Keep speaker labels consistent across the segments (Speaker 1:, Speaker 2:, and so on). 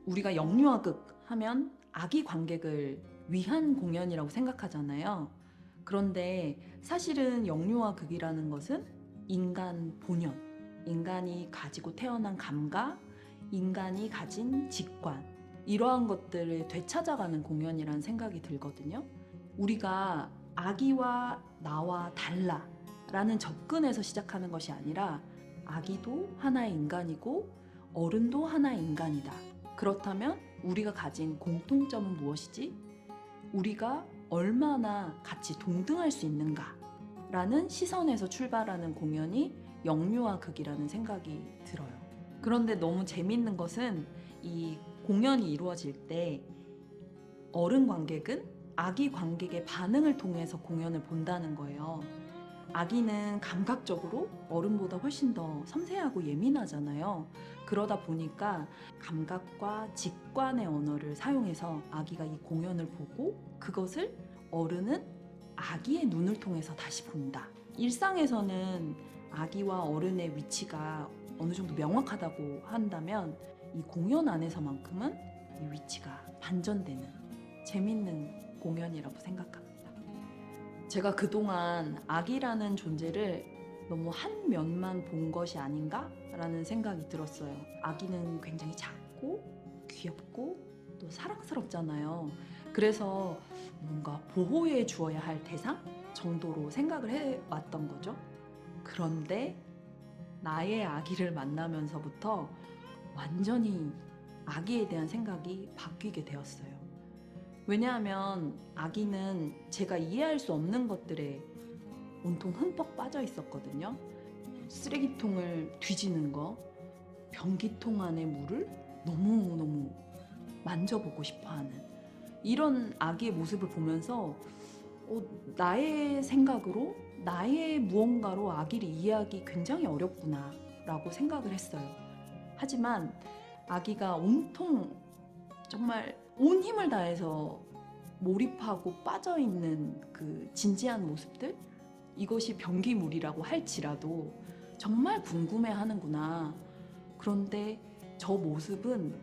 Speaker 1: 우리가 영유아극 하면 아기 관객을 위한 공연이라고 생각하잖아요. 그런데 사실은 영유아극이라는 것은 인간 본연, 인간이 가지고 태어난 감각, 인간이 가진 직관, 이러한 것들을 되찾아가는 공연이라는 생각이 들거든요. 우리가 아기와 나와 달라 라는 접근에서 시작하는 것이 아니라 아기도 하나의 인간이고 어른도 하나의 인간이다. 그렇다면 우리가 가진 공통점은 무엇이지? 우리가 얼마나 같이 동등할 수 있는가? 라는 시선에서 출발하는 공연이 영유아극이라는 생각이 들어요. 그런데 너무 재밌는 것은 이 공연이 이루어질 때 어른 관객은 아기 관객의 반응을 통해서 공연을 본다는 거예요. 아기는 감각적으로 어른보다 훨씬 더 섬세하고 예민하잖아요. 그러다 보니까 감각과 직관의 언어를 사용해서 아기가 이 공연을 보고 그것을 어른은 아기의 눈을 통해서 다시 본다. 일상에서는 아기와 어른의 위치가 어느 정도 명확하다고 한다면 이 공연 안에서만큼은 이 위치가 반전되는 재밌는 공연이라고 생각합니다. 제가 그동안 아기라는 존재를 너무 한 면만 본 것이 아닌가? 라는 생각이 들었어요. 아기는 굉장히 작고 귀엽고 또 사랑스럽잖아요. 그래서 뭔가 보호해 주어야 할 대상 정도로 생각을 해왔던 거죠. 그런데 나의 아기를 만나면서부터 완전히 아기에 대한 생각이 바뀌게 되었어요. 왜냐하면 아기는 제가 이해할 수 없는 것들에 온통 흠뻑 빠져 있었거든요. 쓰레기통을 뒤지는 거, 변기통 안의 물을 너무너무 만져보고 싶어 하는 이런 아기의 모습을 보면서 나의 생각으로, 나의 무언가로 아기를 이해하기 굉장히 어렵구나 라고 생각을 했어요. 하지만 아기가 온통 정말 온 힘을 다해서 몰입하고 빠져있는 그 진지한 모습들? 이것이 변기물이라고 할지라도 정말 궁금해 하는구나. 그런데 저 모습은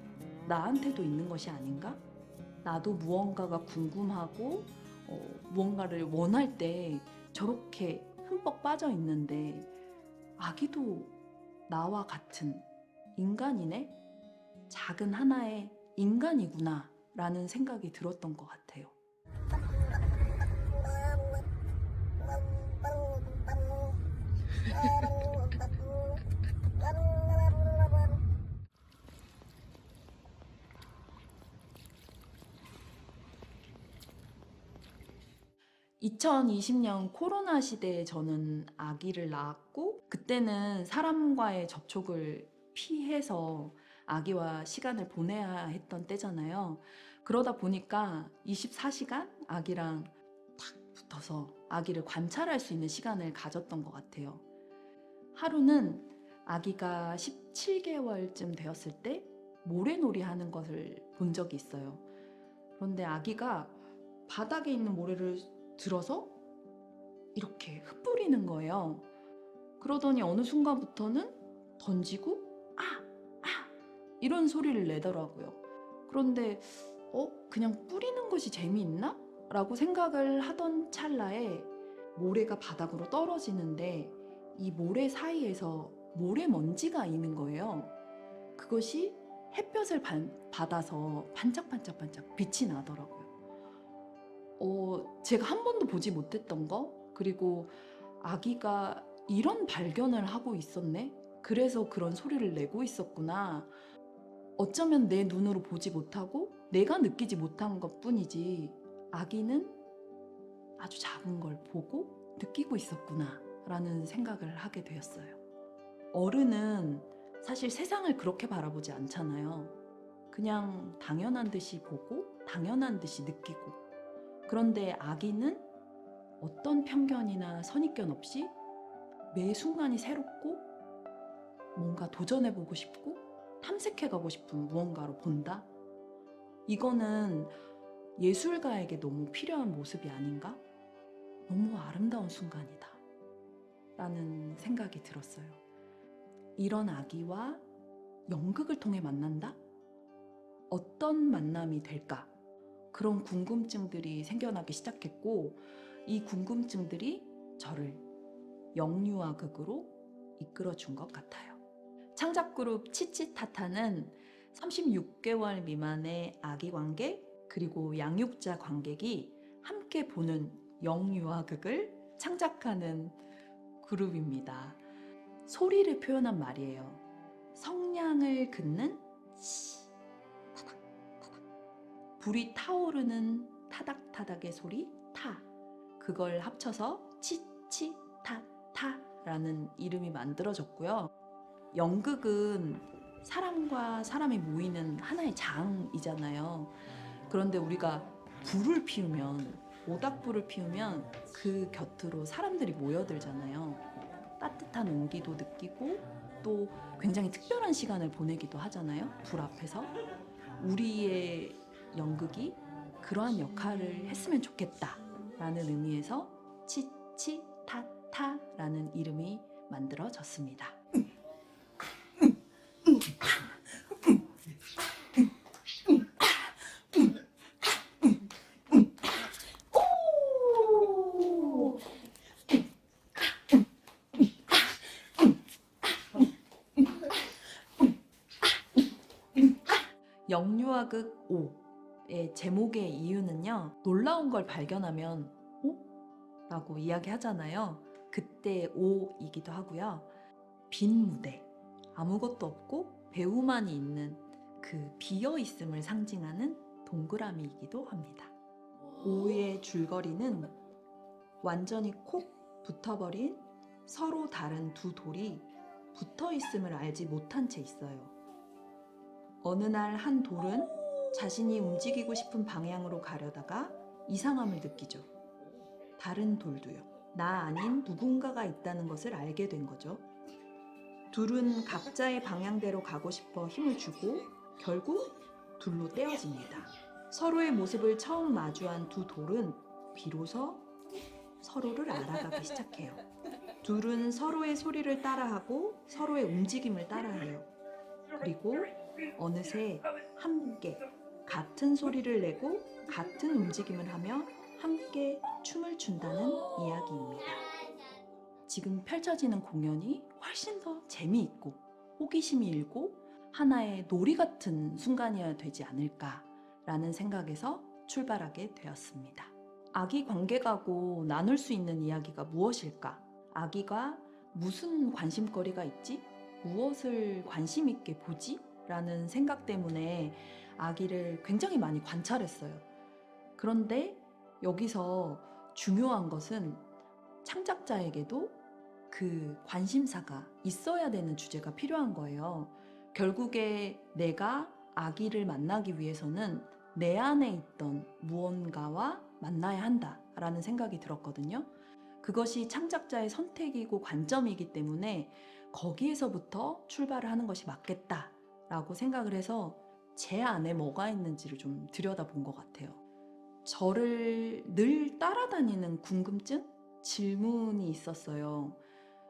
Speaker 1: 나한테도 있는 것이 아닌가? 나도 무언가가 궁금하고 무언가를 원할 때 저렇게 흠뻑 빠져 있는데 아기도 나와 같은 인간이네? 작은 하나의 인간이구나 라는 생각이 들었던 것 같아요. 2020년 코로나 시대에 저는 아기를 낳았고 그때는 사람과의 접촉을 피해서 아기와 시간을 보내야 했던 때잖아요. 그러다 보니까 24시간 아기랑 탁 붙어서 아기를 관찰할 수 있는 시간을 가졌던 것 같아요. 하루는 아기가 17개월쯤 되었을 때 모래놀이 하는 것을 본 적이 있어요. 그런데 아기가 바닥에 있는 모래를 들어서 이렇게 흩뿌리는 거예요. 그러더니 어느 순간부터는 던지고 이런 소리를 내더라고요. 그런데 그냥 뿌리는 것이 재미있나? 라고 생각을 하던 찰나에 모래가 바닥으로 떨어지는데 이 모래 사이에서 모래먼지가 있는 거예요. 그것이 햇볕을 받아서 반짝반짝반짝 빛이 나더라고요. 제가 한 번도 보지 못했던 거, 그리고 아기가 이런 발견을 하고 있었네? 그래서 그런 소리를 내고 있었구나. 어쩌면 내 눈으로 보지 못하고 내가 느끼지 못한 것 뿐이지 아기는 아주 작은 걸 보고 느끼고 있었구나 라는 생각을 하게 되었어요. 어른은 사실 세상을 그렇게 바라보지 않잖아요. 그냥 당연한 듯이 보고 당연한 듯이 느끼고. 그런데 아기는 어떤 편견이나 선입견 없이 매 순간이 새롭고 뭔가 도전해보고 싶고 탐색해가고 싶은 무언가로 본다? 이거는 예술가에게 너무 필요한 모습이 아닌가? 너무 아름다운 순간이다 라는 생각이 들었어요. 이런 아기와 연극을 통해 만난다? 어떤 만남이 될까? 그런 궁금증들이 생겨나기 시작했고, 이 궁금증들이 저를 영유아극으로 이끌어준 것 같아요. 창작그룹 치치타타는 36개월 미만의 아기 관객 그리고 양육자 관객이 함께 보는 영유아극을 창작하는 그룹입니다. 소리를 표현한 말이에요. 성냥을 긋는 치, 타닥, 타닥. 불이 타오르는 타닥타닥의 소리 타. 그걸 합쳐서 치치타타라는 이름이 만들어졌고요. 연극은 사람과 사람이 모이는 하나의 장이잖아요. 그런데 우리가 불을 피우면, 모닥불을 피우면 그 곁으로 사람들이 모여들잖아요. 따뜻한 온기도 느끼고 또 굉장히 특별한 시간을 보내기도 하잖아요. 불 앞에서. 우리의 연극이 그러한 역할을 했으면 좋겠다라는 의미에서 치치타타라는 이름이 만들어졌습니다. 영유아극 5의 제목의 이유는요. 놀라운 걸 발견하면 오? 라고 이야기하잖아요. 그때 오이기도 하고요. 빈 무대, 아무것도 없고 배우만이 있는 그 비어있음을 상징하는 동그라미이기도 합니다. 오의 줄거리는 완전히 콕 붙어버린 서로 다른 두 돌이 붙어있음을 알지 못한 채 있어요. 어느 날 한 돌은 자신이 움직이고 싶은 방향으로 가려다가 이상함을 느끼죠. 다른 돌도요. 나 아닌 누군가가 있다는 것을 알게 된 거죠. 둘은 각자의 방향대로 가고 싶어 힘을 주고 결국 둘로 떼어집니다. 서로의 모습을 처음 마주한 두 돌은 비로소 서로를 알아가기 시작해요. 둘은 서로의 소리를 따라하고 서로의 움직임을 따라해요. 그리고 어느새 함께 같은 소리를 내고 같은 움직임을 하며 함께 춤을 춘다는 이야기입니다. 지금 펼쳐지는 공연이 훨씬 더 재미있고 호기심이 일고 하나의 놀이 같은 순간이어야 되지 않을까라는 생각에서 출발하게 되었습니다. 아기 관객하고 나눌 수 있는 이야기가 무엇일까? 아기가 무슨 관심거리가 있지? 무엇을 관심 있게 보지? 라는 생각 때문에 아기를 굉장히 많이 관찰했어요. 그런데 여기서 중요한 것은 창작자에게도 그 관심사가 있어야 되는 주제가 필요한 거예요. 결국에 내가 아기를 만나기 위해서는 내 안에 있던 무언가와 만나야 한다라는 생각이 들었거든요. 그것이 창작자의 선택이고 관점이기 때문에 거기에서부터 출발을 하는 것이 맞겠다라고 생각을 해서 제 안에 뭐가 있는지를 좀 들여다본 것 같아요. 저를 늘 따라다니는 궁금증? 질문이 있었어요.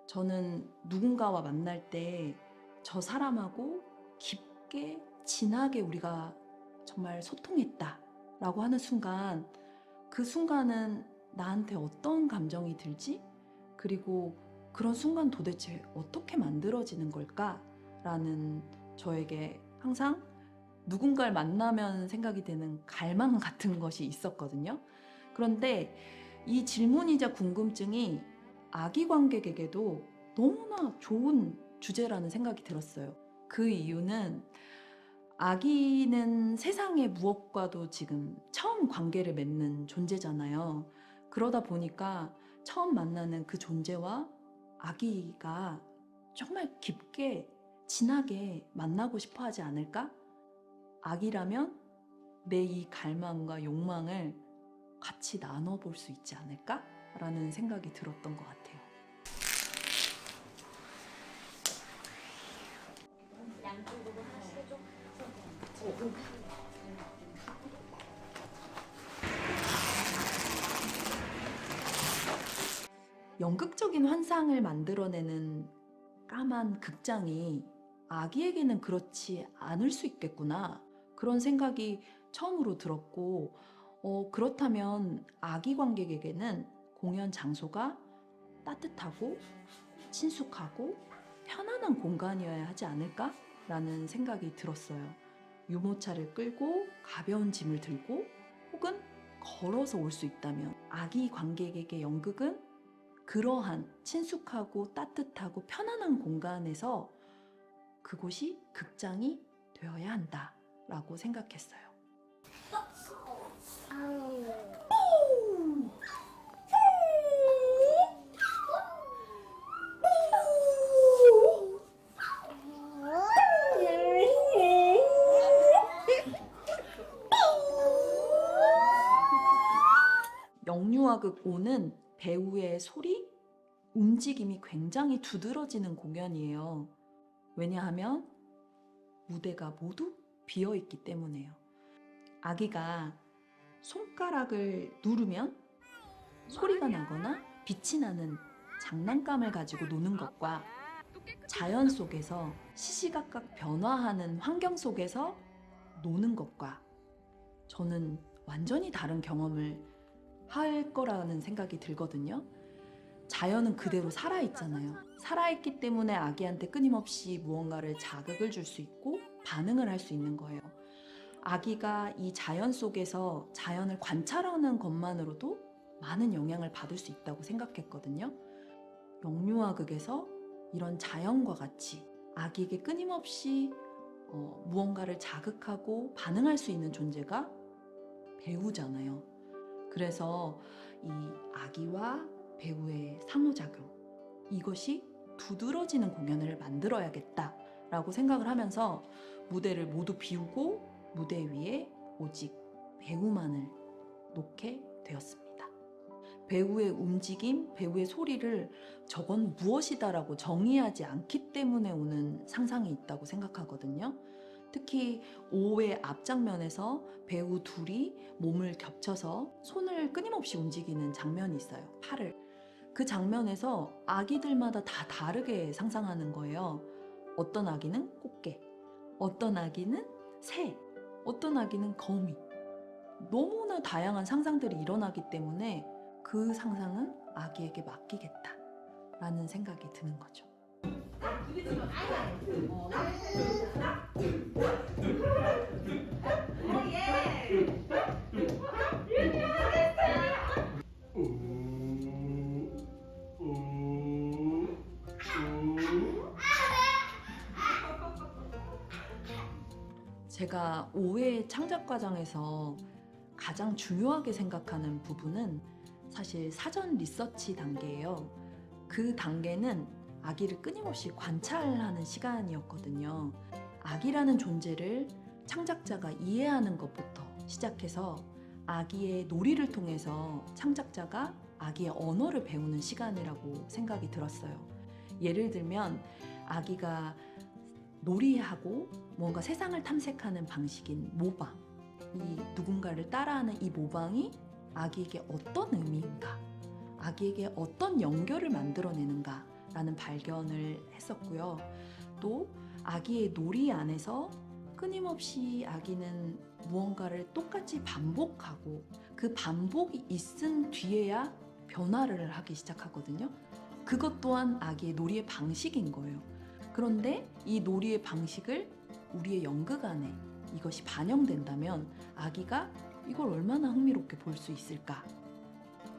Speaker 1: 저는 누군가와 만날 때 저 사람하고 깊게 진하게 우리가 정말 소통했다라고 하는 순간, 그 순간은 나한테 어떤 감정이 들지? 그리고 그런 순간 도대체 어떻게 만들어지는 걸까라는 저에게 항상 누군가를 만나면 생각이 되는 갈망 같은 것이 있었거든요. 그런데 이 질문이자 궁금증이 아기 관객에게도 너무나 좋은 주제라는 생각이 들었어요. 그 이유는 아기는 세상의 무엇과도 지금 처음 관계를 맺는 존재잖아요. 그러다 보니까 처음 만나는 그 존재와 아기가 정말 깊게 진하게 만나고 싶어 하지 않을까? 아기라면 내 이 갈망과 욕망을 같이 나눠볼 수 있지 않을까? 라는 생각이 들었던 것 같아요.
Speaker 2: 양쪽으로 하시죠.
Speaker 1: 연극적인 환상을 만들어내는 까만 극장이 아기에게는 그렇지 않을 수 있겠구나. 그런 생각이 처음으로 들었고, 그렇다면 아기 관객에게는 공연 장소가 따뜻하고 친숙하고 편안한 공간이어야 하지 않을까라는 생각이 들었어요. 유모차를 끌고 가벼운 짐을 들고 혹은 걸어서 올 수 있다면 아기 관객에게 연극은 그러한 친숙하고 따뜻하고 편안한 공간에서 그곳이 극장이 되어야 한다라고 생각했어요. 영유아극 5는 배우의 소리, 움직임이 굉장히 두드러지는 공연이에요. 왜냐하면 무대가 모두 비어있기 때문에요. 아기가 손가락을 누르면 소리가 나거나 빛이 나는 장난감을 가지고 노는 것과 자연 속에서 시시각각 변화하는 환경 속에서 노는 것과 저는 완전히 다른 경험을 할 거라는 생각이 들거든요. 자연은 그대로 살아있잖아요. 살아있기 때문에 아기한테 끊임없이 무언가를 자극을 줄 수 있고 반응을 할 수 있는 거예요. 아기가 이 자연 속에서 자연을 관찰하는 것만으로도 많은 영향을 받을 수 있다고 생각했거든요. 영유아극에서 이런 자연과 같이 아기에게 끊임없이 무언가를 자극하고 반응할 수 있는 존재가 배우잖아요. 그래서 이 아기와 배우의 상호작용, 이것이 두드러지는 공연을 만들어야겠다라고 생각을 하면서 무대를 모두 비우고 무대 위에 오직 배우만을 놓게 되었습니다. 배우의 움직임, 배우의 소리를 저건 무엇이다라고 정의하지 않기 때문에 오는 상상이 있다고 생각하거든요. 특히 5회 앞장면에서 배우 둘이 몸을 겹쳐서 손을 끊임없이 움직이는 장면이 있어요. 팔을. 그 장면에서 아기들마다 다 다르게 상상하는 거예요. 어떤 아기는 꽃게, 어떤 아기는 새, 어떤 아기는 거미. 너무나 다양한 상상들이 일어나기 때문에 그 상상은 아기에게 맡기겠다라는 생각이 드는 거죠. 제가 5회 창작 과정에서 가장 중요하게 생각하는 부분은 사실 사전 리서치 단계예요. 그 단계는 아기를 끊임없이 관찰하는 시간이었거든요. 아기라는 존재를 창작자가 이해하는 것부터 시작해서 아기의 놀이를 통해서 창작자가 아기의 언어를 배우는 시간이라고 생각이 들었어요. 예를 들면 아기가 놀이하고 뭔가 세상을 탐색하는 방식인 모방, 이 누군가를 따라하는 이 모방이 아기에게 어떤 의미인가, 아기에게 어떤 연결을 만들어내는가 라는 발견을 했었고요. 또 아기의 놀이 안에서 끊임없이 아기는 무언가를 똑같이 반복하고 그 반복이 있은 뒤에야 변화를 하기 시작하거든요. 그것 또한 아기의 놀이의 방식인 거예요. 그런데 이 놀이의 방식을 우리의 연극 안에 이것이 반영된다면 아기가 이걸 얼마나 흥미롭게 볼 수 있을까?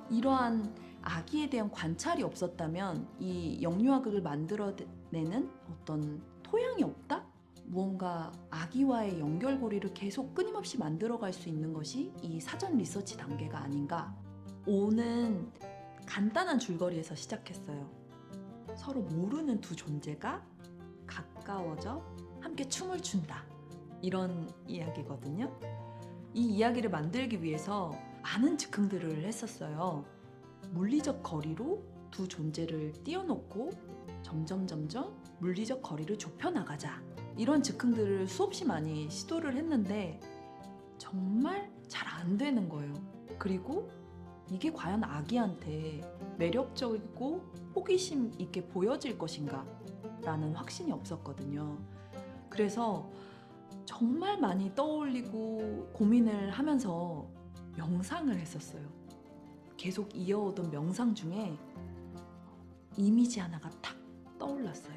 Speaker 1: 이러한 아기에 대한 관찰이 없었다면 이 영유아극을 만들어내는 어떤 토양이 없다? 무언가 아기와의 연결고리를 계속 끊임없이 만들어갈 수 있는 것이 이 사전 리서치 단계가 아닌가. 5는 간단한 줄거리에서 시작했어요. 서로 모르는 두 존재가 가까워져 함께 춤을 춘다. 이런 이야기거든요. 이 이야기를 만들기 위해서 많은 즉흥들을 했었어요. 물리적 거리로 두 존재를 띄워놓고 점점 물리적 거리를 좁혀나가자. 이런 즉흥들을 수없이 많이 시도를 했는데 정말 잘 안 되는 거예요. 그리고 이게 과연 아기한테 매력적이고 호기심 있게 보여질 것인가 라는 확신이 없었거든요. 그래서 정말 많이 떠올리고 고민을 하면서 명상을 했었어요. 계속 이어오던 명상 중에 이미지 하나가 탁 떠올랐어요.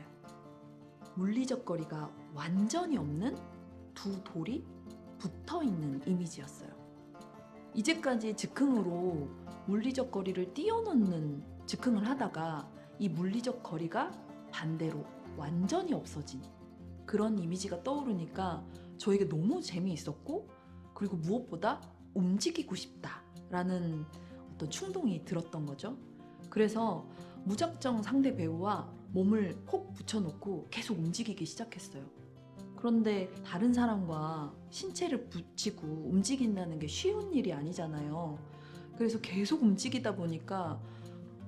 Speaker 1: 물리적 거리가 완전히 없는 두 돌이 붙어 있는 이미지였어요. 이제까지 즉흥으로 물리적 거리를 뛰어넘는 즉흥을 하다가 이 물리적 거리가 반대로 완전히 없어진 그런 이미지가 떠오르니까 저에게 너무 재미있었고, 그리고 무엇보다 움직이고 싶다라는 어떤 충동이 들었던 거죠. 그래서 무작정 상대 배우와 몸을 콕 붙여놓고 계속 움직이기 시작했어요. 그런데 다른 사람과 신체를 붙이고 움직인다는 게 쉬운 일이 아니잖아요. 그래서 계속 움직이다 보니까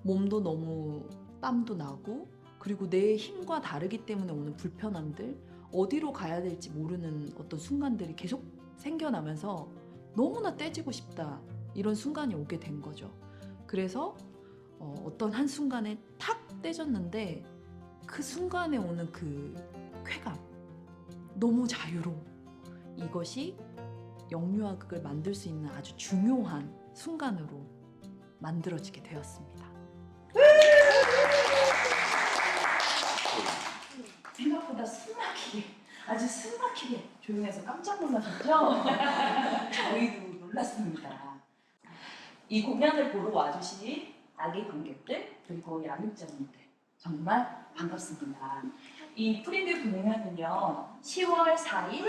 Speaker 1: 몸도 너무 땀도 나고, 그리고 내 힘과 다르기 때문에 오는 불편함들, 어디로 가야 될지 모르는 어떤 순간들이 계속 생겨나면서 너무나 떼지고 싶다, 이런 순간이 오게 된 거죠. 그래서 어떤 한 순간에 탁 떼졌는데 그 순간에 오는 그 쾌감, 너무 자유로움, 이것이 영유아극을 만들 수 있는 아주 중요한 순간으로 만들어지게 되었습니다. 생각보다 숨막히게, 아주 숨막히게 조용해서 깜짝 놀라셨죠?
Speaker 3: 저희도 놀랐습니다. 이 공연을 보러 와주신 아기 관객들 그리고 양육자님들 정말 반갑습니다. 이 프리뷰 공연은요 10월 4일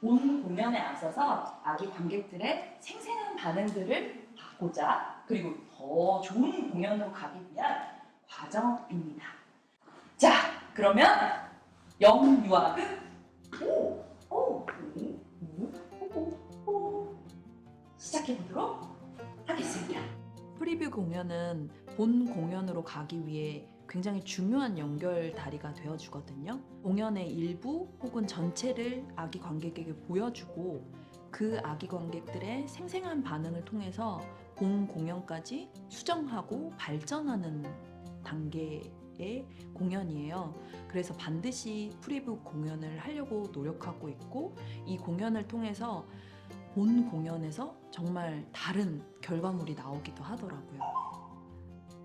Speaker 3: 본 공연에 앞서서 아기 관객들의 생생한 반응들을 받고자, 그리고 더 좋은 공연으로 가기 위한 과정입니다. 자, 그러면 영유아극 시작해 보도록 하겠습니다.
Speaker 1: 프리뷰 공연은 본 공연으로 가기 위해 굉장히 중요한 연결 다리가 되어주거든요. 공연의 일부 혹은 전체를 아기 관객에게 보여주고, 그 아기 관객들의 생생한 반응을 통해서 본 공연까지 수정하고 발전하는 단계의 공연이에요. 그래서 반드시 프리뷰 공연을 하려고 노력하고 있고, 이 공연을 통해서 본 공연에서 정말 다른 결과물이 나오기도 하더라고요.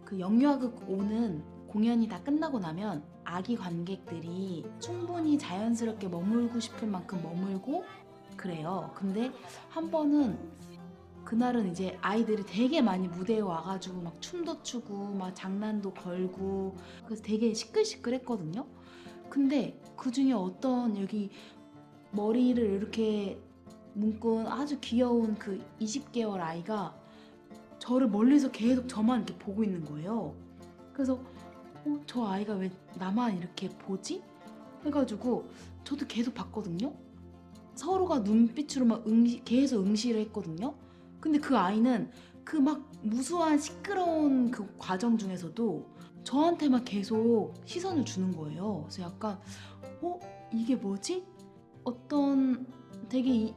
Speaker 4: 그 영유아극 5는 공연이 다 끝나고 나면 아기 관객들이 충분히 자연스럽게 머물고 싶을 만큼 머물고 그래요. 근데 한 번은 그날은 이제 아이들이 되게 많이 무대에 와가지고 막 춤도 추고 막 장난도 걸고, 그래서 되게 시끌시끌했거든요. 근데 그 중에 어떤 여기 머리를 이렇게 묶은 아주 귀여운 그 20개월 아이가 저를 멀리서 계속 저만 이렇게 보고 있는 거예요. 그래서 저 아이가 왜 나만 이렇게 보지? 해가지고 저도 계속 봤거든요. 서로가 눈빛으로 막 계속 응시를 했거든요. 근데 그 아이는 그 막 무수한 시끄러운 그 과정 중에서도 저한테만 계속 시선을 주는 거예요. 그래서 약간 이게 뭐지? 어떤 되게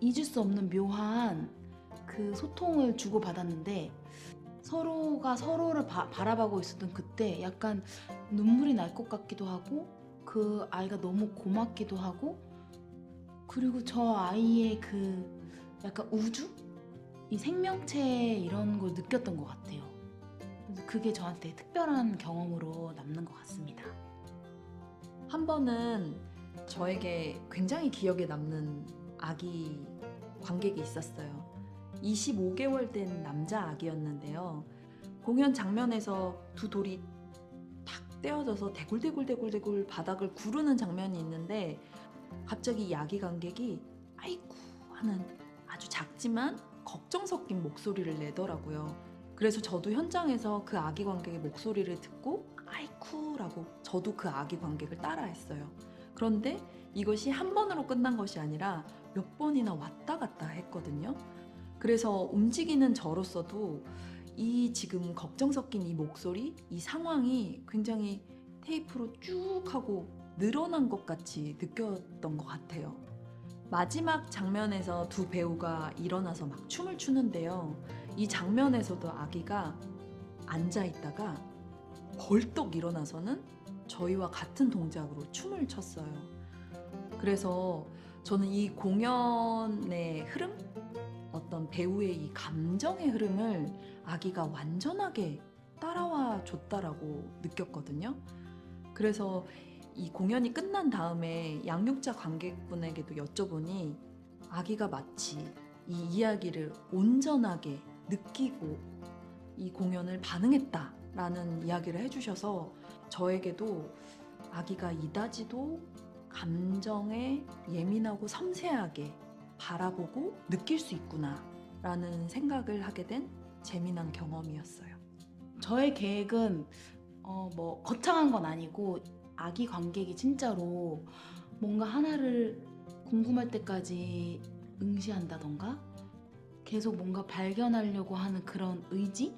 Speaker 4: 잊을 수 없는 묘한 그 소통을 주고받았는데, 서로가 서로를 바라보고 있었던 그때 약간 눈물이 날 것 같기도 하고, 그 아이가 너무 고맙기도 하고, 그리고 저 아이의 그 약간 우주? 이 생명체 이런 걸 느꼈던 것 같아요. 그래서 그게 저한테 특별한 경험으로 남는 것 같습니다.
Speaker 1: 한 번은 저에게 굉장히 기억에 남는 아기 관객이 있었어요. 25개월 된 남자 아기였는데요. 공연 장면에서 두 돌이 탁 떼어져서 대굴대굴 바닥을 구르는 장면이 있는데, 갑자기 이 아기 관객이 아이쿠 하는 아주 작지만 걱정 섞인 목소리를 내더라고요. 그래서 저도 현장에서 그 아기 관객의 목소리를 듣고 아이쿠라고 저도 그 아기 관객을 따라했어요. 그런데 이것이 한 번으로 끝난 것이 아니라 몇 번이나 왔다 갔다 했거든요. 그래서 움직이는 저로서도 이 지금 걱정 섞인 이 목소리, 이 상황이 굉장히 테이프로 쭉 하고 늘어난 것 같이 느꼈던 것 같아요. 마지막 장면에서 두 배우가 일어나서 막 춤을 추는데요. 이 장면에서도 아기가 앉아있다가 벌떡 일어나서는 저희와 같은 동작으로 춤을 췄어요. 그래서 저는 이 공연의 흐름, 어떤 배우의 이 감정의 흐름을 아기가 완전하게 따라와 줬다라고 느꼈거든요. 그래서 이 공연이 끝난 다음에 양육자 관객분에게도 여쭤보니 아기가 마치 이 이야기를 온전하게 느끼고 이 공연을 반응했다라는 이야기를 해주셔서 저에게도 아기가 이다지도 감정에 예민하고 섬세하게 바라보고 느낄 수 있구나라는 생각을 하게 된 재미난 경험이었어요.
Speaker 4: 저의 계획은 뭐 거창한 건 아니고 아기 관객이 진짜로 뭔가 하나를 궁금할 때까지 응시한다던가 계속 뭔가 발견하려고 하는 그런 의지?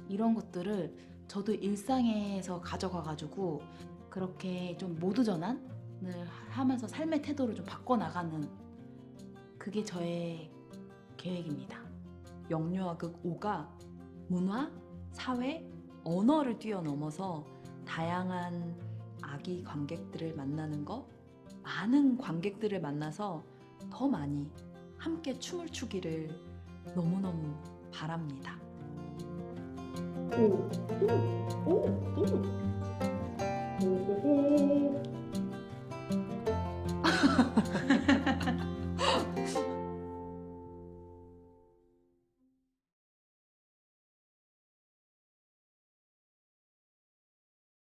Speaker 4: 이런 것들을 저도 일상에서 가져가가지고 그렇게 좀 모두 전환을 하면서 삶의 태도를 좀 바꿔나가는 그게 저의 계획입니다.
Speaker 1: 영유아극 5가 문화, 사회, 언어를 뛰어넘어서 다양한 아기 관객들을 만나는 것, 많은 관객들을 만나서 더 많이 함께 춤을 추기를 너무너무 바랍니다.
Speaker 3: 오, 오, 오.